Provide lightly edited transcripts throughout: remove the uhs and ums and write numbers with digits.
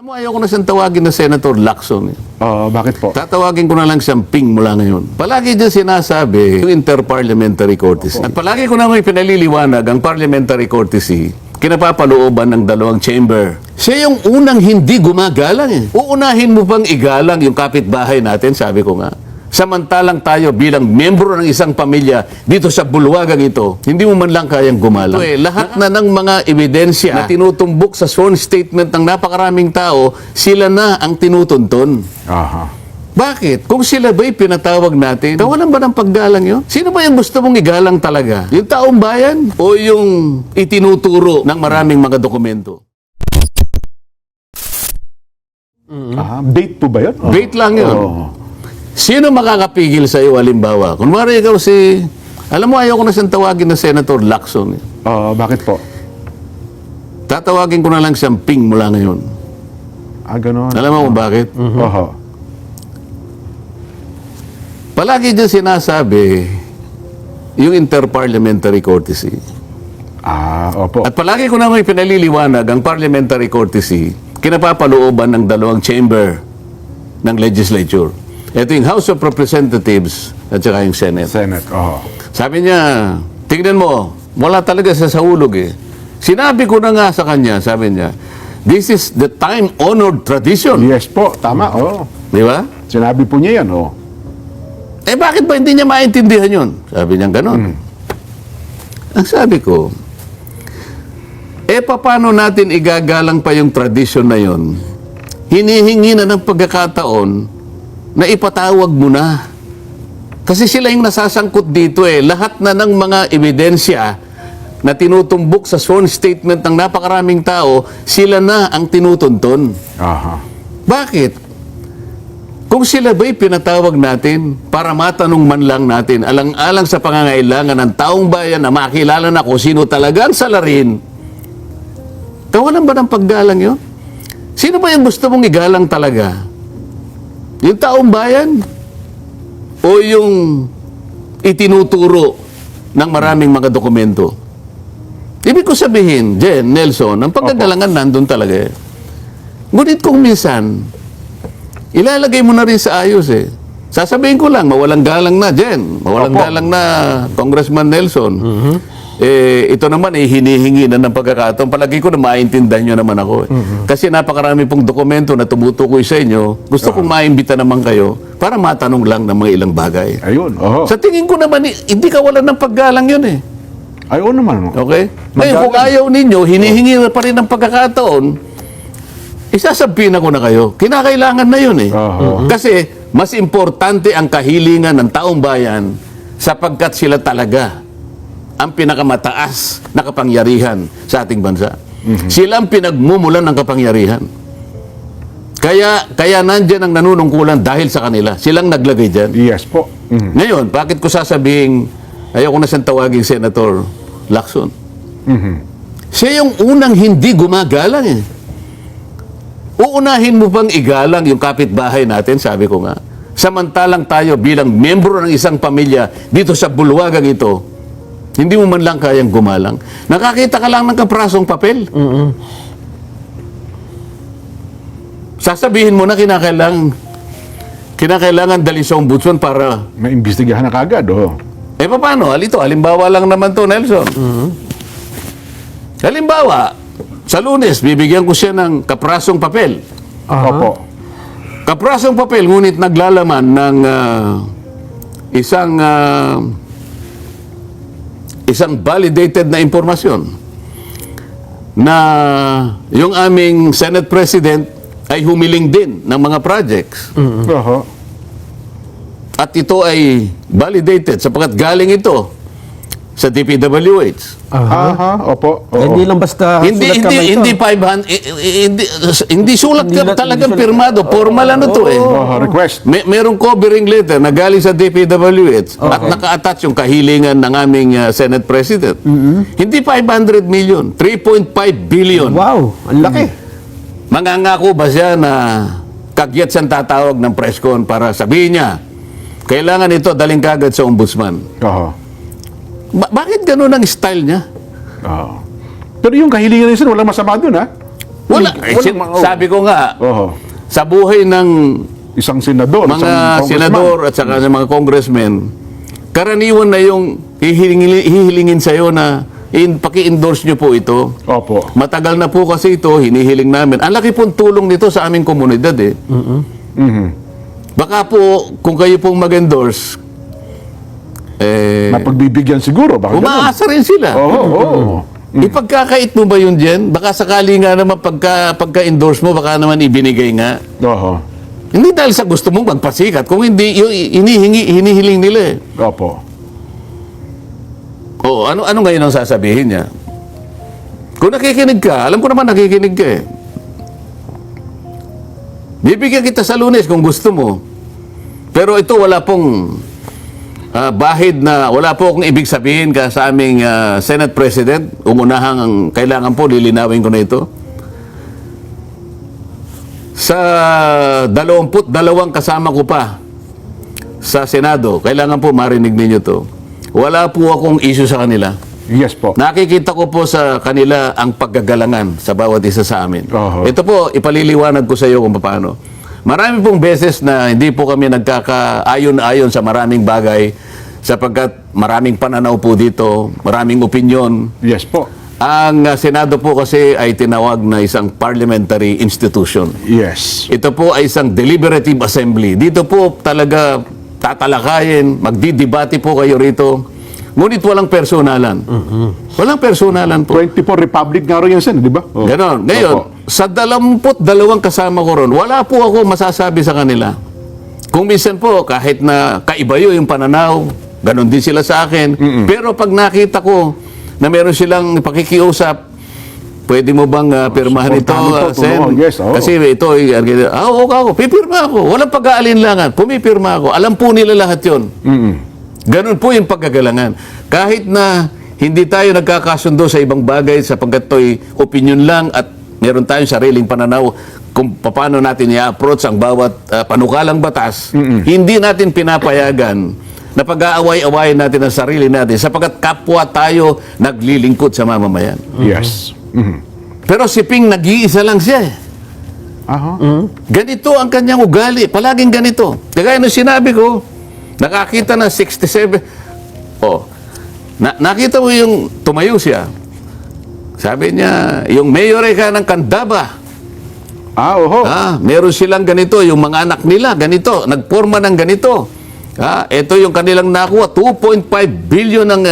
Alam mo, ayoko na siyang tawagin na Senator Lacson. Bakit po? Tatawagin ko na lang siyang Ping mula ngayon. Palagi dyan sinasabi yung interparliamentary courtesy. At palagi ko na may pinaliliwanag ang parliamentary courtesy, kinapapalooban ng dalawang chamber. Siya yung unang hindi gumagalang eh. Uunahin mo bang igalang yung kapitbahay natin, sabi ko nga. Samantalang tayo bilang miyembro ng isang pamilya dito sa bulwagang ito, hindi mo man lang kayang gumalang. Lahat na ng mga ebidensya na tinutumbok sa sworn statement ng napakaraming tao, sila na ang tinutuntun. Aha. Bakit? Kung sila ba'y pinatawag natin, kawalan ba ng paggalang yun? Sino ba yung gusto mong igalang talaga? Yung taong bayan o yung itinuturo ng maraming mga dokumento? Bait po ba yun? Bait lang yun. Sino makakapigil sa iyo, halimbawa? Kunwari ikaw alam mo, ayaw ko na siyang tawagin na Senator Lacson. Bakit po? Tatawagin ko na lang siyang Ping mula ngayon. Ganon. Alam mo kung bakit? Palagi dyan sinasabi yung interparliamentary courtesy. Opo. At palagi ko na may pinaliliwanag ang parliamentary courtesy, kinapapalooban ng dalawang chamber ng legislature. Ito yung House of Representatives at saka yung Senate. Senate, Sabi niya, tignan mo, wala talaga sa sahulog eh. Sinabi ko na nga sa kanya, sabi niya, this is the time-honored tradition. Yes po, tama. Di ba? Sinabi po niya yan, Bakit ba hindi niya maintindihan yun? Sabi niya ganon. Ang sabi ko, paano natin igagalang pa yung tradition na yun? Hinihingi na ng pagkakataon na ipatawag mo na. Kasi sila yung nasasangkot dito Lahat na ng mga ebidensya na tinutumbok sa sworn statement ng napakaraming tao, sila na ang tinutuntun. Bakit? Kung sila ba'y pinatawag natin para matanong man lang natin, alang-alang sa pangangailangan ng taong bayan na makilala na kung sino talaga ang salarin, kawalan ba ng paggalang yun? Sino ba yung gusto mong igalang talaga? Yung taong bayan o yung itinuturo ng maraming mga dokumento? Ibig ko sabihin, Jen, Nelson, ang pagkagalangan nandun talaga Ngunit kung minsan, ilalagay mo na rin sa ayos Sasabihin ko lang, mawalang galang na, Jen. Mawalang galang na, Congressman Nelson. Ito naman hinihingi na ng pagkakataon. Palagi ko na maintindihan nyo naman ako Kasi napakarami pong dokumento na tumutukoy sa inyo. Gusto kong maimbita naman kayo para matanong lang ng mga ilang bagay. Ayun. Sa tingin ko naman, hindi kawalan ng paggalang yun Ayun naman. Okay? Ngayon, kung ayaw ninyo, hinihingi na pa rin ng pagkakataon, isasabihin ako na kayo. Kinakailangan na yun Kasi mas importante ang kahilingan ng taong bayan sapagkat sila talaga ang pinakamataas na kapangyarihan sa ating bansa. Sila ang pinagmumulan ng kapangyarihan. Kaya nandyan ang nanunungkulan dahil sa kanila. Silang naglagay dyan. Yes po. Ngayon, bakit ko sasabihin, ayaw ko na siyang tawagin Senator Lacson? Siya yung unang hindi gumagalang Uunahin mo bang igalang yung kapitbahay natin, sabi ko nga. Samantalang tayo bilang miyembro ng isang pamilya dito sa bulwagang ito, hindi mo man lang kayang gumalang. Nakakita ka lang ng kaprasong papel. Sasabihin mo na kinakailangan dali sa ombudsman para Maimbestigahan na kagad, paano? Halimbawa lang naman to, Nelson. Halimbawa, sa Lunes, bibigyan ko siya ng kaprasong papel. Opo. Kaprasong papel, ngunit naglalaman ng isang validated na impormasyon na yung aming Senate President ay humiling din ng mga projects. At ito ay validated sapagkat galing ito sa DPWH. Opo. Hindi lang basta Hindi sulat kamay hindi ito. 500 hindi sulat talagang pirmado, formal Request. Merong covering letter na galing sa DPWH at naka-attach yung kahilingan ng aming Senate President. Hindi 500 million, 3.5 billion. Wow, ang laki. Mangangako ba siya na kagyat siyang tatawag ng press con para sabihin niya, kailangan ito daling kagad sa ombudsman? Bakit ganun ang style niya? Pero yung kahilingan rin, walang masama dun, Wala. Sabi ko nga, Oho. sa buhay ng Isang senador, isang mga congressman. senador at saka ng mga congressmen, karaniwan na yung hihilingin sa'yo na paki-endorse nyo po ito. Opo. Matagal na po kasi ito, hinihiling namin. Ang laki pong tulong nito sa aming komunidad eh. Mhm. Baka po, kung kayo pong mag-endorse, Mapagbibigyan siguro. Baka ganun. umaasa rin sila. Oo. Ipagkakait mo ba yun dyan? Baka sakali nga naman pagka-endorse mo, baka naman ibinigay nga. Oho. Hindi dahil sa gusto mong magpasikat. Kung hindi, yung hinihiling nila eh. Opo. Oo, ano ngayon ang sasabihin niya? Kung nakikinig ka, alam ko naman nakikinig ka eh. Bibigyan kita sa Lunes kung gusto mo. Pero ito wala pong bahid na, wala po akong ibig sabihin ka sa aming Senate President. Umunahang kailangan po, lilinawin ko na ito. Sa 22 kasama ko pa sa Senado, kailangan po marinig ninyo to. Wala po akong issue sa kanila. Yes po. Nakikita ko po sa kanila ang paggagalangan sa bawat isa sa amin. Oho. Ito po, ipaliliwanag ko sa iyo kung paano. Marami pong beses na hindi po kami nagkakaayon-ayon sa maraming bagay sapagkat maraming pananaw po dito, maraming opinyon. Yes po. Ang Senado po kasi ay tinawag na isang parliamentary institution. Yes. Ito po ay isang deliberative assembly. Dito po talaga tatalakayin, magdidebate po kayo rito. Ngunit walang personalan. Walang personalan po. 24 Republic nga rin yan, Sen, di ba? Oh. Ganon. Ngayon, Opo. sa 22 kasama ko ron, wala po ako masasabi sa kanila. Kung minsan po, kahit na kaiba yung pananaw, ganon din sila sa akin. Pero pag nakita ko na meron silang pakikiusap, pwede mo bang pirmahan ito, Supportahan ito, Sen? tulungan. Yes, oo. Kasi ito, ako, pipirma ako. Walang pag-aalinlangan. Pumipirma ako. Alam po nila lahat yun. Ganun po yung pagkagalangan. Kahit na hindi tayo nagkakasundo sa ibang bagay sapagkat to'y opinion lang at meron tayong sariling pananaw kung paano natin i-approach ang bawat panukalang batas, hindi natin pinapayagan na pag-aaway-awayin natin ang sarili natin sapagkat kapwa tayo naglilingkod sa mamamayan. Yes. Pero si Ping nag-iisa lang siya eh. Aha. Ganito ang kanyang ugali. Palaging ganito. Kaya nung sinabi ko, nakakita na 67. Nakita mo yung tumayo siya. Sabi niya, yung mayor ka ng Candaba. Oho. Meron silang ganito, yung mga anak nila, ganito, nagporma ng ganito. Ito yung kanilang nakuha, 2.5 billion ng...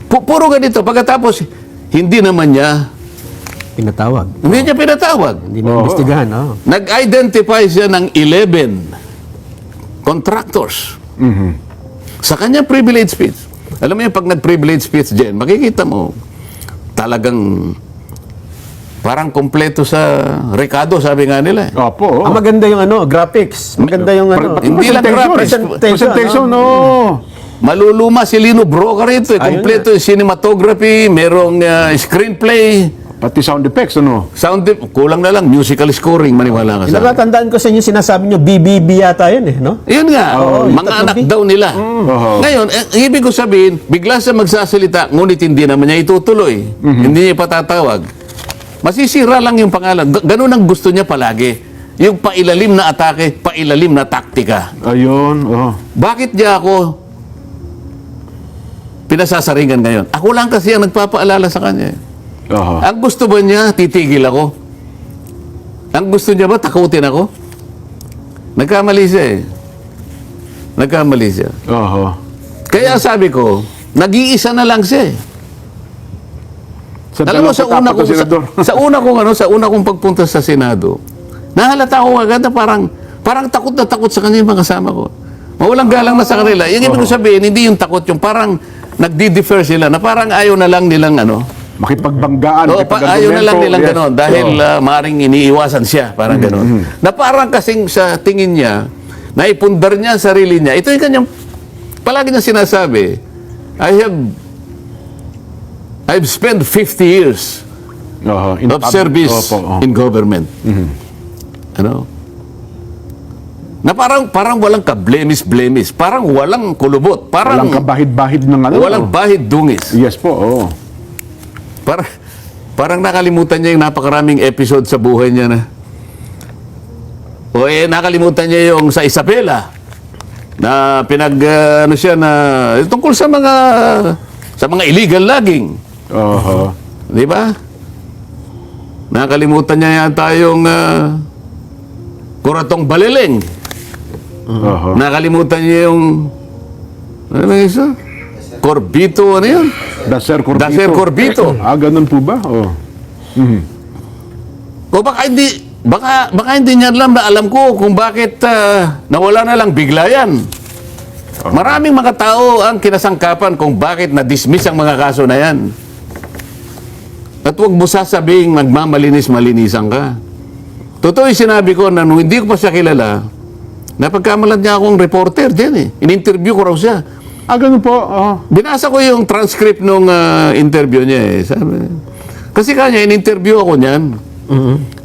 puro ganito. Pagkatapos, hindi naman niya, Pinatawag. hindi niya pinatawag. Hindi na investigahan. Nag-identify siya ng 11 contractors. Sa kanyang privilege speech. Alam mo yung pag nag-privilege speech dyan, makikita mo, talagang parang kompleto sa Ricardo, sabi nga nila. Opo. Ang maganda yung graphics. Maganda yung Hindi lang Presentation, no. Maluluma si Lino Broca rito. Ayun Kompleto yung cinematography, merong screenplay, Pati sound effects, ano? kulang na lang, musical scoring, maniwala ka sa akin. Nakatandaan ko sa inyo, sinasabi nyo, BBB yata yun eh, no? Yun nga, yung mga tatlong anak B. daw nila. Oho. Ngayon, ibig ko sabihin, bigla siya magsasalita, ngunit hindi naman niya itutuloy. Hindi niya patatawag. Masisira lang yung pangalan. Ganun ang gusto niya palagi. Yung pailalim na atake, pailalim na taktika. Ayun. Oh. Bakit niya ako pinasasaringan ngayon? Ako lang kasi ang nagpapaalala sa kanya. Oho. Ang gusto ba niya, titigil ako? Ang gusto niya ba, takutin ako? Nagkamali siya eh. Nagkamali siya. Oho. Kaya sabi ko, nag-iisa na lang siya eh. Alam mo, sa una kong pagpunta sa Senado, nahalata ko agad na parang takot na takot sa kanya yung mga kasama ko. Mawalang galang na sa kanila. Yung ibig ko sabihin, hindi yung takot, yung parang nagdi-defer sila, na parang ayaw na lang nilang Makipagbanggaan. ayaw na lang nilang yes. gano'n dahil maring iniiwasan siya, parang gano'n. Na parang kasing sa tingin niya, naipundar niya ang sarili niya. Ito yung kanyang, palagi niya sinasabi, I've spent 50 years Oho. of service Opo. in government. Ano? Na parang walang ka-blemis-blemis, parang walang kulubot, parang Walang kabahid-bahid ng ano. walang bahid dungis. Yes po, oo. Parang nakalimutan niya yung napakaraming episode sa buhay niya na. O nakalimutan niya yung sa Isabela na ano siya na tungkol sa mga illegal logging. Oho. Di ba? Nakalimutan niya yata yung Kuratong Balileng. Oho. Nakalimutan niya yung ano ba yung isa? Corbito, ano yun? Daser Corbito. Daser Corbito. Ganun po ba? Oh. O baka hindi niya alam na alam ko kung bakit nawala na lang bigla yan. Maraming mga tao ang kinasangkapan kung bakit na-dismiss ang mga kaso na yan. At huwag mo sasabing magmamalinis-malinisan ka. Totoo yung sinabi ko na nung hindi ko pa siya kilala, napagkamalan niya akong reporter din eh. In-interview ko raw siya. Ganun po. Oh. Binasa ko yung transcript nung interview niya eh. Sabi, kasi kanya, in-interview ako niyan.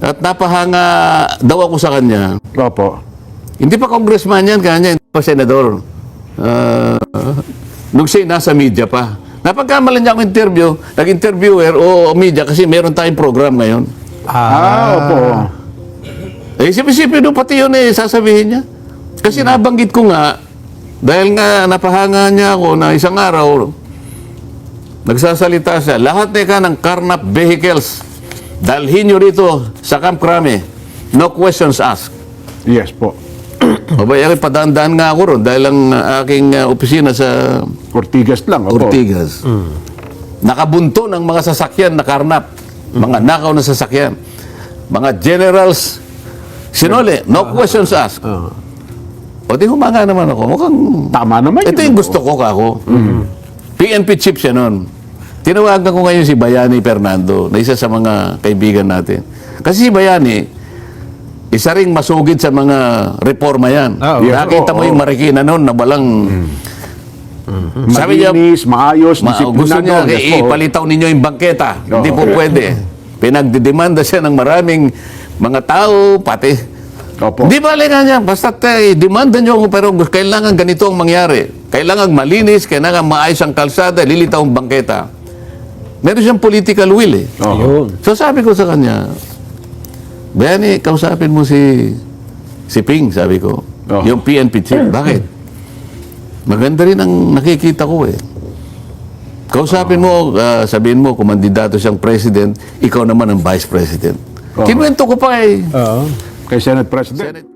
At napahanga daw ako sa kanya. Opo. Hindi pa congressman yan, kanya, hindi pa senador. Nung siya nasa media pa. Napagkamalan niya akong interview, nag-interviewer o media kasi meron tayong program ngayon. Opo. Isip-isipin doon pati yun sasabihin niya. Kasi nabanggit ko nga, dahil nga napahanga niya ako na isang araw, nagsasalita siya, lahat ng carnap vehicles, dalhin nyo rito sa Camp Crame. No questions asked. Yes po. Abay, padaan-daan nga ako ron dahil ang aking opisina sa Ortigas lang. Opo. Ortigas. Nakabunto ng mga sasakyan na karnap. Mga nakaw na sasakyan. Mga generals, sinole, no questions asked. O di humanga naman ako. Mukhang, Tama naman ito yung gusto ko kako. PNP chief siya nun. Tinawagan ko ngayon si Bayani Fernando na isa sa mga kaibigan natin. Kasi si Bayani, isa ring masugid sa mga reforma yan. Nakita mo yung Marikina noon na walang... Sabi niya, Malinis, maayos, gusto niya, disiplinado. Yes po. ipalitaw ninyo yung bangketa. Hindi po pwede. Pinagdidemanda siya ng maraming mga tao, pati. Opo. Hindi ba nga niya, basta demanda nyo ako, pero kailangan ganito ang mangyari. Kailangan malinis, kailangan maayos ang kalsada, lilitaw ang bangketa. Meron siyang political will eh. Yun. So sabi ko sa kanya, Bayani, kausapin mo si Ping, sabi ko. Yung PNP chief. Bakit? Maganda rin ang nakikita ko eh. Kausapin mo, sabihin mo, kung mandidato siyang president, ikaw naman ang vice president. Kinuwento ko pa eh. Oo. Kay Senate President. Senate